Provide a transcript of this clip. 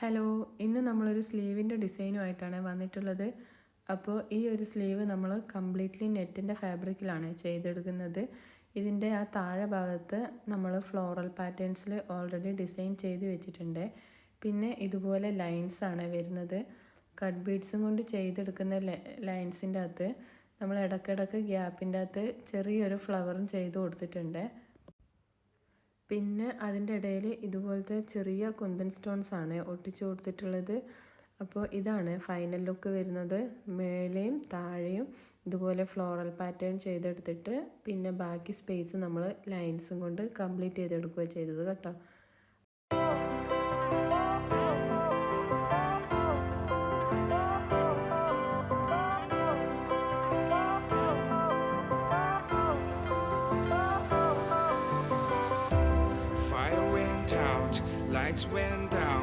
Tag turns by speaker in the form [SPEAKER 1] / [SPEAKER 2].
[SPEAKER 1] Hello, ഇന്ന് നമ്മളൊരു സ്ലീവിൻ്റെ ഡിസൈനുമായിട്ടാണ് വന്നിട്ടുള്ളത്. അപ്പോൾ ഈ ഒരു സ്ലീവ് നമ്മൾ കംപ്ലീറ്റ്ലി നെറ്റിൻ്റെ ഫാബ്രിക്കിലാണ് ചെയ്തെടുക്കുന്നത്. ഇതിൻ്റെ ആ താഴെ ഭാഗത്ത് നമ്മൾ ഫ്ലോറൽ പാറ്റേൺസിൽ ഓൾറെഡി ഡിസൈൻ ചെയ്ത് വെച്ചിട്ടുണ്ട്. പിന്നെ ഇതുപോലെ ലൈൻസാണ് വരുന്നത്. കട്ട് ബീഡ്സും കൊണ്ട് ചെയ്തെടുക്കുന്ന ലൈൻസിൻ്റെ അകത്ത് നമ്മൾ ഇടയ്ക്കിടയ്ക്ക് ഗ്യാപ്പിൻ്റെ അകത്ത് ചെറിയൊരു ഫ്ലവറും ചെയ്ത് കൊടുത്തിട്ടുണ്ട്. പിന്നെ അതിൻ്റെ ഇടയിൽ ഇതുപോലത്തെ ചെറിയ കുന്തൻ സ്റ്റോൺസ് ആണ് ഒട്ടിച്ചു കൊടുത്തിട്ടുള്ളത്. അപ്പോൾ ഇതാണ് ഫൈനൽ ലുക്ക് വരുന്നത്. മേലെയും താഴെയും ഇതുപോലെ ഫ്ലോറൽ പാറ്റേൺ ചെയ്തെടുത്തിട്ട് പിന്നെ ബാക്കി സ്പേസ് നമ്മൾ ലൈൻസും കൊണ്ട് കംപ്ലീറ്റ് ചെയ്തെടുക്കുക ചെയ്തത് കേട്ടോ.
[SPEAKER 2] Fire went out, lights went down.